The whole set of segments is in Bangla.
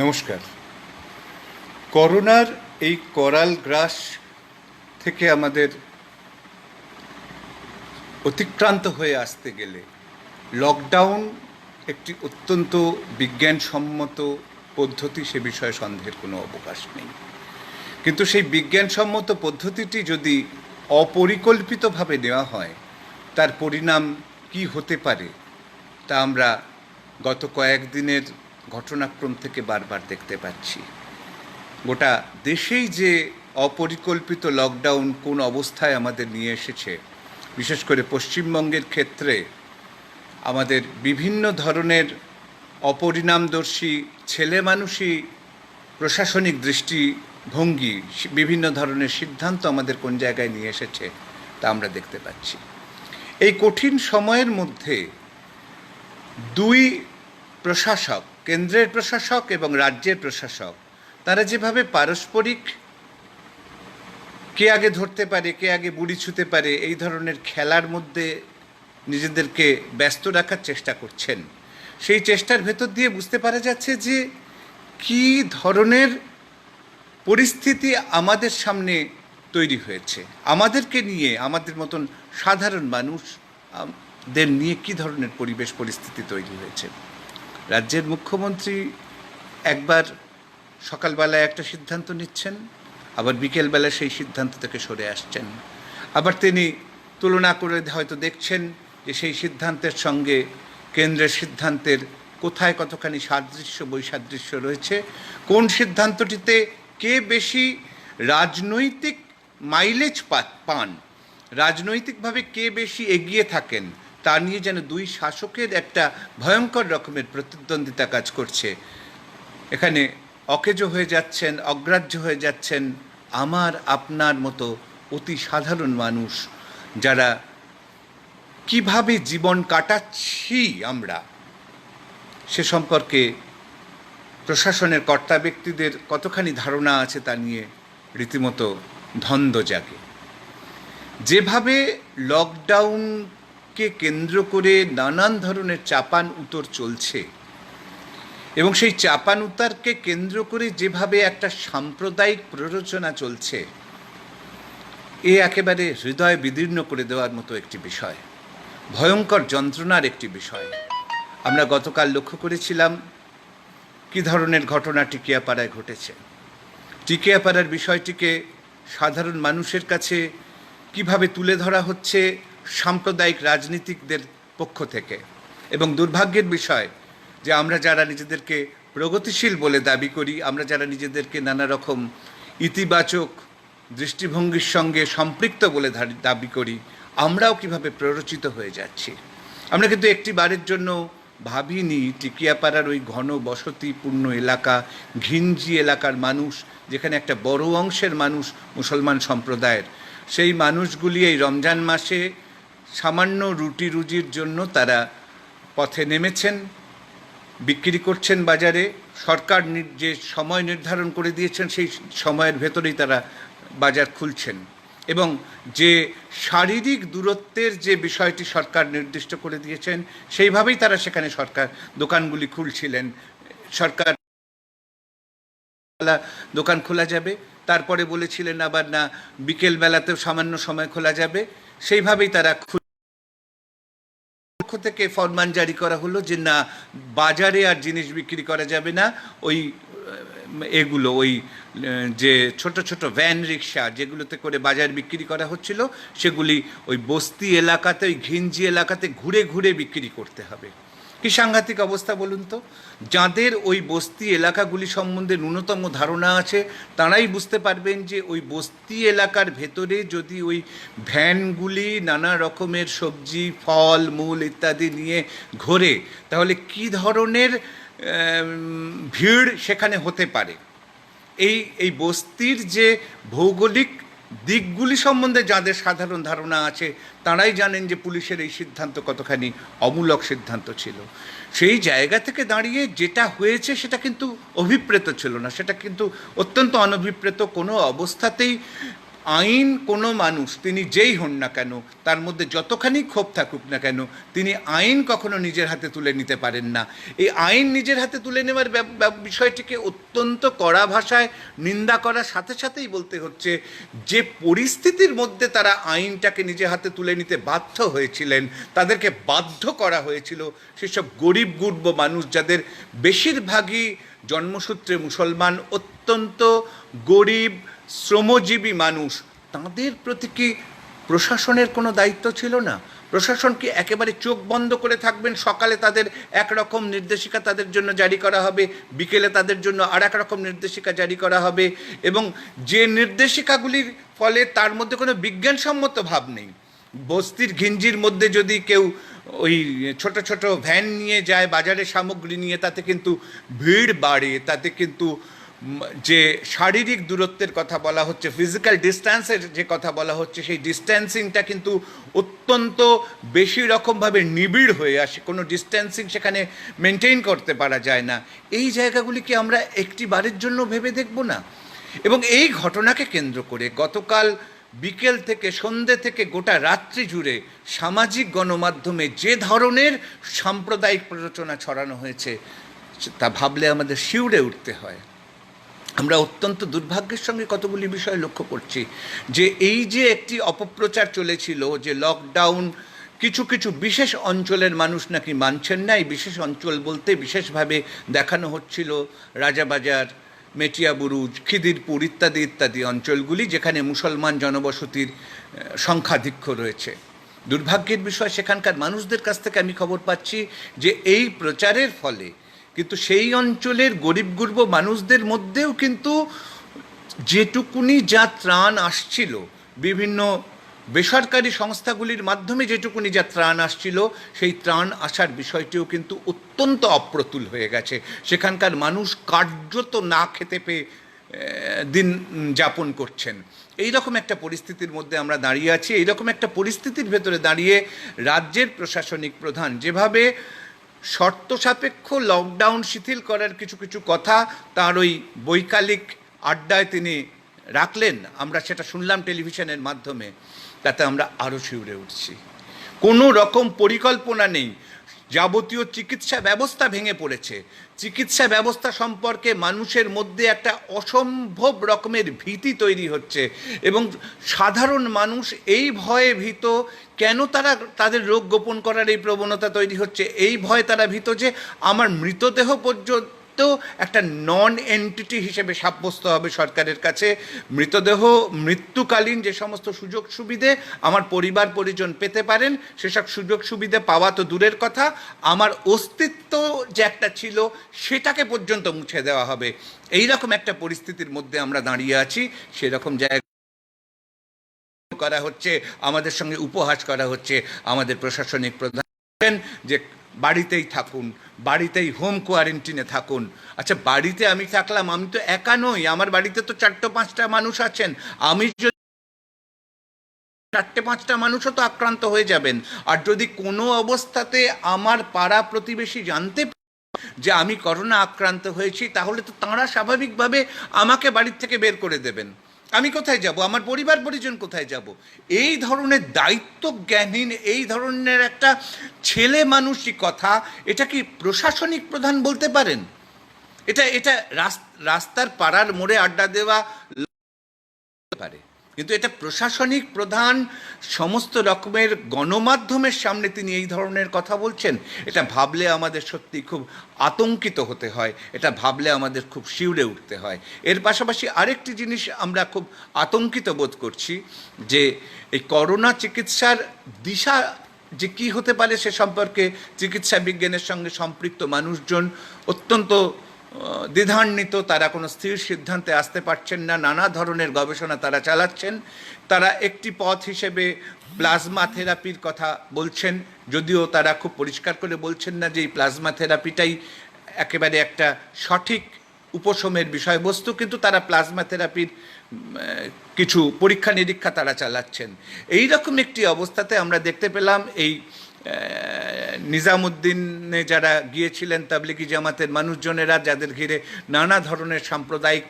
নমস্কার। করোনার এই করাল গ্রাস থেকে আমাদের অতিক্রান্ত হয়ে আসতে গেলে লকডাউন একটি অত্যন্ত বিজ্ঞানসম্মত পদ্ধতি, সে বিষয়ে সন্দেহের কোনো অবকাশ নেই। কিন্তু সেই বিজ্ঞানসম্মত পদ্ধতিটি যদি অপরিকল্পিতভাবে নেওয়া হয়, তার পরিণাম কি হতে পারে তা আমরা গত কয়েকদিনের ঘটনাক্রম থেকে বারবার দেখতে পাচ্ছি। গোটা দেশেই যে অপরিকল্পিত লকডাউন কোন অবস্থায় আমাদের নিয়ে এসেছে, বিশেষ করে পশ্চিমবঙ্গের ক্ষেত্রে আমাদের বিভিন্ন ধরনের অপরিণামদর্শী ছেলে মানুষই প্রশাসনিক দৃষ্টিভঙ্গি, বিভিন্ন ধরনের সিদ্ধান্ত আমাদের কোন জায়গায় নিয়ে এসেছে তা আমরা দেখতে পাচ্ছি। এই কঠিন সময়ের মধ্যে দুই প্রশাসক, কেন্দ্রের প্রশাসক এবং রাজ্যের প্রশাসক, তারা যেভাবে পারস্পরিক কে আগে ধরতে পারে, কে আগে বুড়ি ছুঁতে পারে, এই ধরনের খেলার মধ্যে নিজেদেরকে ব্যস্ত রাখার চেষ্টা করছেন, সেই চেষ্টার ভেতর দিয়ে বুঝতে পারা যাচ্ছে যে কী ধরনের পরিস্থিতি আমাদের সামনে তৈরি হয়েছে, আমাদেরকে নিয়ে, আমাদের মতন সাধারণ মানুষদের নিয়ে কী ধরনের পরিবেশ পরিস্থিতি তৈরি হয়েছে। রাজ্যের মুখ্যমন্ত্রী একবার সকালবেলায় একটা সিদ্ধান্ত নিচ্ছেন, আবার বিকেলবেলা সেই সিদ্ধান্ত থেকে সরে আসছেন, আবার তিনি তুলনা করে হয়তো দেখছেন যে সেই সিদ্ধান্তের সঙ্গে কেন্দ্রের সিদ্ধান্তের কোথায় কতখানি সাদৃশ্য বৈসাদৃশ্য রয়েছে, কোন সিদ্ধান্তটিতে কে বেশি রাজনৈতিক মাইলেজ পান, রাজনৈতিকভাবে কে বেশি এগিয়ে থাকেন, তা নিয়ে যেন দুই শাসকের একটা ভয়ঙ্কর রকমের প্রতিদ্বন্দ্বিতা কাজ করছে। এখানে অকেজো হয়ে যাচ্ছেন, অগ্রাহ্য হয়ে যাচ্ছেন আমার আপনার মতো অতি সাধারণ মানুষ, যারা কিভাবে জীবন কাটাচ্ছি আমরা, সে সম্পর্কে প্রশাসনের কর্তা ব্যক্তিদের কতখানি ধারণা আছে তা নিয়ে রীতিমতো ধন্দ জাগে। যেভাবে লকডাউনকে কেন্দ্র করে নানান ধরনের চাপান উতর চলছে, এবং সেই চাপান উতারকে কেন্দ্র করে যেভাবে একটা সাম্প্রদায়িক প্ররোচনা চলছে, এ একেবারে হৃদয় বিদীর্ণ করে দেওয়ার মতো একটি বিষয়, ভয়ঙ্কর যন্ত্রণার একটি বিষয়। আমরা গতকাল লক্ষ্য করেছিলাম কী ধরনের ঘটনা টিকিয়াপাড়ায় ঘটেছে। টিকিয়াপাড়ার বিষয়টিকে সাধারণ মানুষের কাছে কিভাবে তুলে ধরা হচ্ছে সাম্প্রদায়িক রাজনীতিকদের পক্ষ থেকে, এবং দুর্ভাগ্যের বিষয় যে আমরা যারা নিজেদেরকে প্রগতিশীল বলে দাবি করি, আমরা যারা নিজেদেরকে নানা রকম ইতিবাচক দৃষ্টিভঙ্গির সঙ্গে সম্পৃক্ত বলে দাবি করি, আমরাও কিভাবে প্ররোচিত হয়ে যাচ্ছি। আমরা কিন্তু একটি বারের জন্য ভাবিনি টিকিয়াপাড়ার ওই ঘন বসতিপূর্ণ এলাকা, ঘিঞ্জি এলাকার মানুষ, যেখানে একটা বড় অংশের মানুষ মুসলমান সম্প্রদায়ের, সেই মানুষগুলি এই রমজান মাসে সামান্য রুটি রুজির জন্য তারা পথে নেমেছেন, বিক্রি করছেন বাজারে। সরকার যে সময় নির্ধারণ করে দিয়েছেন সেই সময়ের ভেতরেই তারা বাজার খুলছেন, এবং যে শারীরিক দূরত্বের যে বিষয়টি সরকার নির্দিষ্ট করে দিয়েছেন সেইভাবেই তারা সেখানে দোকানগুলি খুলছিলেন। সরকার দোকান খোলা যাবে, তারপরে বলেছিলেন আবার না বিকেলবেলাতেও সামান্য সময় খোলা যাবে, সেইভাবেই তারা থেকে ফরমান জারি করা হলো যে না, বাজারে আর জিনিস বিক্রি করা যাবে না। ওই যে ছোট ছোট ভ্যান রিক্সা যেগুলোতে করে বাজার বিক্রি করা হচ্ছিল, সেগুলি ওই বস্তি এলাকাতে, ওই ঘিঞ্জি এলাকাতে ঘুরে ঘুরে বিক্রি করতে হবে। কি সাংঘাতিক অবস্থা বলুন তো। যাদের ওই বস্তি এলাকাগুলি সম্বন্ধে ন্যূনতম ধারণা আছে তারাই বুঝতে পারবেন যে ওই বস্তি এলাকার ভেতরে যদি ওই ভ্যানগুলি নানা রকমের সবজি, ফল মূল ইত্যাদি নিয়ে ঘোরে, তাহলে কি ধরনের ভিড় সেখানে হতে পারে। এই বস্তির যে ভৌগোলিক দিকগুলি সম্বন্ধে যাদের সাধারণ ধারণা আছে তারাই জানেন যে পুলিশের এই সিদ্ধান্ত কতখানি অমূলক সিদ্ধান্ত ছিল। সেই জায়গা থেকে দাঁড়িয়ে যেটা হয়েছে সেটা কিন্তু অভিপ্রেত ছিল না, সেটা কিন্তু অত্যন্ত অনভিপ্রেত। কোনো অবস্থাতেই আইন কোনো মানুষ তিনি যেই হন না কেন, তার মধ্যে যতখানি ক্ষোভ থাকুক না কেন, তিনি আইন কখনো নিজের হাতে তুলে নিতে পারেন না। এই আইন নিজের হাতে তুলে নেওয়ার বিষয়টিকে অত্যন্ত কড়া ভাষায় নিন্দা করার সাথে সাথেই বলতে হচ্ছে যে পরিস্থিতির মধ্যে তারা আইনটাকে নিজের হাতে তুলে নিতে বাধ্য হয়েছিলেন, তাদেরকে বাধ্য করা হয়েছিল সেসব গরিব গুরব মানুষ, যাদের বেশিরভাগই জন্মসূত্রে মুসলমান, অত্যন্ত গরিব শ্রমজীবী মানুষ, তাদের প্রতি কি প্রশাসনের কোনো দায়িত্ব ছিল না? প্রশাসন কি একেবারে চোখ বন্ধ করে থাকবেন? সকালে তাদের একরকম নির্দেশিকা তাদের জন্য জারি করা হবে, বিকেলে তাদের জন্য আর এক রকম নির্দেশিকা জারি করা হবে, এবং যে নির্দেশিকাগুলির ফলে তার মধ্যে কোনো বিজ্ঞানসম্মত ভাব নেই। বস্তির ঘিঞ্জির মধ্যে যদি কেউ ওই ছোট ছোট ভ্যান নিয়ে যায় বাজারের সামগ্রী নিয়ে, তাতে কিন্তু ভিড় বাড়ে, তাতে কিন্তু যে শারীরিক দূরত্বের কথা বলা হচ্ছে, ফিজিক্যাল ডিস্ট্যান্সের যে কথা বলা হচ্ছে, সেই ডিস্ট্যান্সিংটা কিন্তু অত্যন্ত বেশি রকমভাবে নিবিড় হয়ে আসে, কোনো ডিস্ট্যান্সিং সেখানে মেনটেন করতে পারা যায় না। এই জায়গাগুলিকে আমরা একটি বারের জন্য ভেবে দেখব না? এবং এই ঘটনাকে কেন্দ্র করে গতকাল বিকেল থেকে সন্ধ্যে থেকে গোটা রাত্রি জুড়ে সামাজিক গণমাধ্যমে যে ধরনের সাম্প্রদায়িক প্ররোচনা ছড়ানো হয়েছে, তা ভাবলে আমাদের শিউরে উঠতে হয়। আমরা অত্যন্ত দুর্ভাগ্যের সঙ্গে কতগুলি বিষয় লক্ষ্য করছি যে এই যে একটি অপপ্রচার চলেছিল যে লকডাউন কিছু কিছু বিশেষ অঞ্চলের মানুষ নাকি মানছেন না, এই বিশেষ অঞ্চল বলতে বিশেষভাবে দেখানো হচ্ছিল রাজাবাজার, মেটিয়াবুরুজ, খিদিরপুর ইত্যাদি ইত্যাদি অঞ্চলগুলি, যেখানে মুসলমান জনবসতির সংখ্যাধিক্য রয়েছে। দুর্ভাগ্যের বিষয়, সেখানকার মানুষদের কাছ থেকে আমি খবর পাচ্ছি যে এই প্রচারের ফলে কিন্তু সেই অঞ্চলের গরিব গুরব মানুষদের মধ্যেও কিন্তু যেটুকুনি যা ত্রাণ আসছিল, বিভিন্ন বেসরকারি সংস্থাগুলির মাধ্যমে যেটুকুনি যা ত্রাণ আসছিল, সেই ত্রাণ আসার বিষয়টিও কিন্তু অত্যন্ত অপ্রতুল হয়ে গেছে। সেখানকার মানুষ কার্যত না খেতে পেয়ে দিন যাপন করছেন। এই রকম একটা পরিস্থিতির মধ্যে আমরা দাঁড়িয়ে আছি। এই রকম একটা পরিস্থিতির ভেতরে দাঁড়িয়ে রাজ্যের প্রশাসনিক প্রধান যেভাবে শর্ত সাপেক্ষ লকডাউন শিথিল করার কিছু কিছু কথা তার ওই বৈকালিক আড্ডায় তিনি রাখলেন, আমরা সেটা শুনলাম টেলিভিশনের মাধ্যমে, তাতে আমরা আরও শিউরে উঠছি। কোনো রকম পরিকল্পনা নেই, যাবতীয় চিকিৎসা ব্যবস্থা ভেঙে পড়েছে। চিকিৎসা ব্যবস্থা সম্পর্কে মানুষের মধ্যে একটা অসম্ভব রকমের ভীতি তৈরি হচ্ছে, এবং সাধারণ মানুষ এই ভয়ে ভীত। কেন তারা তাদের রোগ গোপন করার এই প্রবণতা তৈরি হচ্ছে? এই ভয়ে তারা ভীত যে আমার মৃতদেহ পর্যন্ত একটা নন এন্টিটি হিসেবে সাব্যস্ত হবে সরকারের কাছে। মৃতদেহ মৃত্যুকালীন যে সমস্ত সুযোগ সুবিধে আমার পরিবার পরিজন পেতে পারেন, সেসব সুযোগ সুবিধে পাওয়া তো দূরের কথা, আমার অস্তিত্ব যে একটা ছিল সেটাকে পর্যন্ত মুছে দেওয়া হবে। এই রকম একটা পরিস্থিতির মধ্যে আমরা দাঁড়িয়ে আছি। সেরকম জায়গা করা হচ্ছে, আমাদের সঙ্গে উপহাস করা হচ্ছে। আমাদের প্রশাসনিক প্রধান যে বাড়িতেই থাকুন, বাড়িতেই হোম কোয়ারেন্টিনে থাকুন। আচ্ছা, বাড়িতে আমি থাকলাম, আমি তো একা নই, আমার বাড়িতে তো 4-5টা মানুষ আছেন। আমি যদি 4-5টা মানুষও তো আক্রান্ত হয়ে যাবেন। আর যদি কোনো অবস্থাতে আমার পাড়া প্রতিবেশী জানতে যে আমি করোনা আক্রান্ত হয়েছি, তাহলে তো তাঁরা স্বাভাবিকভাবে আমাকে বাড়ির থেকে বের করে দেবেন। আমি কোথায় যাব? আমার পরিবার পরিজন কোথায় যাব? এই ধরনের দায়িত্ব জ্ঞানহীন, এই ধরনের একটা ছেলে মানুষই কথা, এটা কি প্রশাসনিক প্রধান বলতে পারেন? এটা রাস্তার পাড়ার মোড়ে আড্ডা দেওয়া পারে, কিন্তু এটা প্রশাসনিক প্রধান সমস্ত রকমের গণমাধ্যমের সামনে তিনি এই ধরনের কথা বলছেন। এটা ভাবলে আমাদের সত্যি খুব আতঙ্কিত হতে হয়, এটা ভাবলে আমাদের খুব শিউরে উঠতে হয়। এর পাশাপাশি আরেকটি জিনিস আমরা খুব আতঙ্কিত বোধ করছি, যে এই করোনা চিকিৎসার দিশা যে কী হতে পারে সে সম্পর্কে চিকিৎসা বিজ্ঞানের সঙ্গে সম্পৃক্ত মানুষজন অত্যন্ত দ্বিধান্বিত। তারা কোনো স্থির সিদ্ধান্তে আসতে পারছেন না, নানা ধরনের গবেষণা তারা চালাচ্ছেন। তারা একটি পথ হিসেবে প্লাজমা থেরাপির কথা বলছেন, যদিও তারা খুব পরিষ্কার করে বলছেন না যে এই প্লাজমা থেরাপিটাই একেবারে একটা সঠিক উপশমের বিষয়বস্তু, কিন্তু তারা প্লাজমা থেরাপির কিছু পরীক্ষা নিরীক্ষা তারা চালাচ্ছেন। এই রকম একটি অবস্থাতে আমরা দেখতে পেলাম এই নিজামুদ্দিনে যারা গিয়েছিলেন তাবলিগি জামাতের মানুষজনেরা, যাদের ঘিরে নানা ধরনের সাম্প্রদায়িক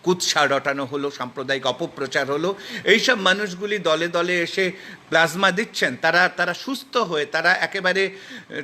কুৎসা রটানো হলো, সাম্প্রদায়িক অপপ্রচার হলো, এইসব মানুষগুলি দলে দলে এসে প্লাজমা দিচ্ছেন, তারা সুস্থ হয়ে, তারা একেবারে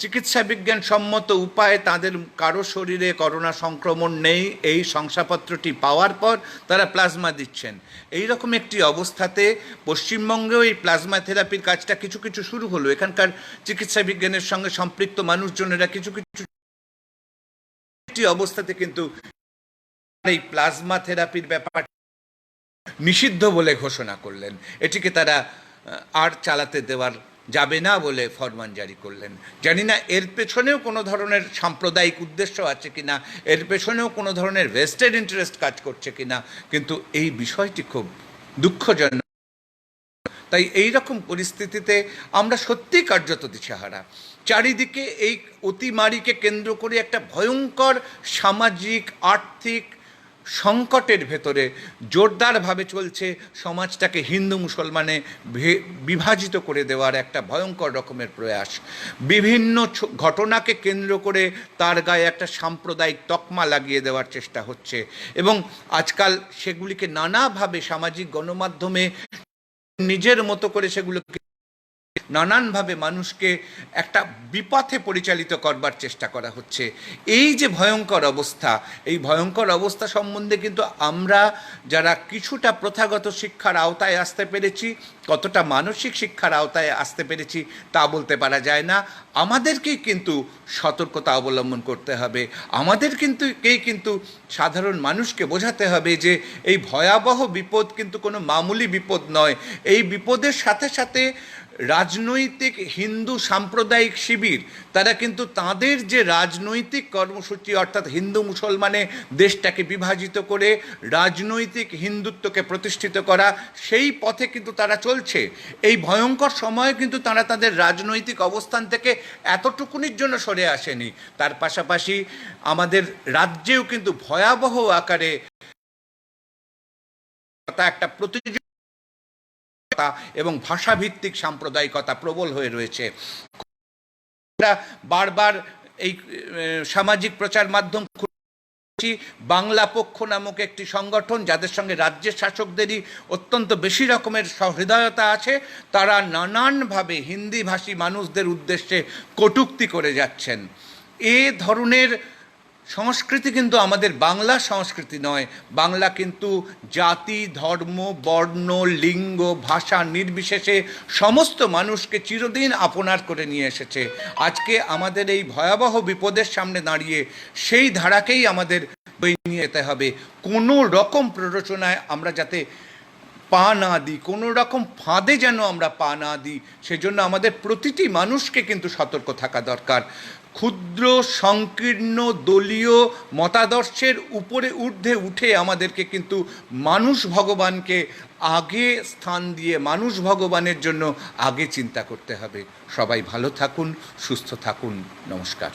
চিকিৎসা বিজ্ঞান সম্মত উপায়ে তাদের কারো শরীরে করোনা সংক্রমণ নেই এই শংসাপত্রটি পাওয়ার পর তারা প্লাজমা দিচ্ছেন। এই রকম একটি অবস্থাতে পশ্চিমবঙ্গেও এই প্লাজমা থেরাপির কাজটা কিছু কিছু শুরু হলো। এখানকার চিকিৎসা বিজ্ঞানের সঙ্গে সম্পৃক্ত মানুষজনেরা কিছু কিছু অবস্থাতে কিন্তু এই প্লাজমা থেরাপির ব্যাপার নিষিদ্ধ বলে ঘোষণা করলেন। এটিকে তারা আর চালাতে দেওয়ার যাবে না বলে ফরমান জারি করলেন। জানি না এর পেছনেও কোনো ধরনের সাম্প্রদায়িক উদ্দেশ্য আছে কিনা, এর পেছনেও কোনো ধরনের ভেস্টেড ইন্টারেস্ট কাজ করছে কিনা, কিন্তু এই বিষয়টি খুব দুঃখজনক। তাই এই রকম পরিস্থিতিতে আমরা সত্যিই কার্যত দিশেহারা। চারিদিকে এই অতিমারীকে কেন্দ্র করে একটা ভয়ঙ্কর সামাজিক আর্থিক সংকটের ভেতরে জোরদারভাবে চলছে সমাজটাকে হিন্দু মুসলমানে বিভাজিত করে দেওয়ার একটা ভয়ঙ্কর রকমের প্রয়াস। বিভিন্ন ঘটনাকে কেন্দ্র করে তার গায়ে একটা সাম্প্রদায়িক তকমা লাগিয়ে দেওয়ার চেষ্টা হচ্ছে, এবং আজকাল সেগুলিকে নানাভাবে সামাজিক গণমাধ্যমে নিজের মতো করে সেগুলোকে নানানভাবে মানুষকে একটা বিপথে পরিচালিত করবার চেষ্টা করা হচ্ছে। এই যে ভয়ঙ্কর অবস্থা, এই ভয়ঙ্কর অবস্থা সম্বন্ধে কিন্তু আমরা যারা কিছুটা প্রথাগত শিক্ষার আওতায় আসতে পেরেছি, কতটা মানসিক শিক্ষার আওতায় আসতে পেরেছি তা বলতে পারা যায় না। আমাদেরকেই কিন্তু সতর্কতা অবলম্বন করতে হবে। আমাদের কিন্তু সাধারণ মানুষকে বোঝাতে হবে যে এই ভয়াবহ বিপদ কিন্তু কোনো মামুলি বিপদ নয়। এই বিপদের সাথে সাথে রাজনৈতিক হিন্দু সাম্প্রদায়িক শিবির তারা কিন্তু তাদের যে রাজনৈতিক কর্মসূচি, অর্থাৎ হিন্দু মুসলমানে দেশটাকে বিভাজিত করে রাজনৈতিক হিন্দুত্বকে প্রতিষ্ঠিত করা, সেই পথে কিন্তু তারা চলছে। এই ভয়ঙ্কর সময়ে কিন্তু তারা তাদের রাজনৈতিক অবস্থান থেকে এতটুকুনির জন্য সরে আসেনি। তার পাশাপাশি আমাদের রাজ্যেও কিন্তু ভয়াবহ আকারে একটা প্রতিযোগিতা এবং ভাষাভিত্তিক সাম্প্রদায়িকতা প্রবল হয়ে রয়েছে। বারবার এই সামাজিক প্রচার মাধ্যম বাংলা পক্ষ নামক একটি সংগঠন, যাদের সঙ্গে রাজ্যের শাসকদেরই অত্যন্ত বেশি রকমের সহৃদয়তা আছে, তারা নানানভাবে হিন্দিভাষী মানুষদের উদ্দেশ্যে কটূক্তি করে যাচ্ছেন। এ ধরনের সংস্কৃতি কিন্তু আমাদের বাংলা সংস্কৃতি নয়। বাংলা কিন্তু জাতি, ধর্ম, বর্ণ, লিঙ্গ, ভাষা নির্বিশেষে সমস্ত মানুষকে চিরদিন আপনার করে নিয়ে এসেছে। আজকে আমাদের এই ভয়াবহ বিপদের সামনে দাঁড়িয়ে সেই ধারাকেই আমাদের বয়ে নিয়ে যেতে হবে। কোনো রকম প্ররোচনায় আমরা যাতে পা না দিই, কোনো রকম ফাঁদে যেন আমরা পা না দিই, সেজন্য আমাদের প্রতিটি মানুষকে কিন্তু সতর্ক থাকা দরকার। ক্ষুদ্র সংকীর্ণ দলীয় মতাদর্শের উপরে ঊর্ধ্বে উঠে আমাদেরকে কিন্তু মানুষ ভগবানকে আগে স্থান দিয়ে মানুষ ভগবানের জন্য আগে চিন্তা করতে হবে। সবাই ভালো থাকুন, সুস্থ থাকুন। নমস্কার।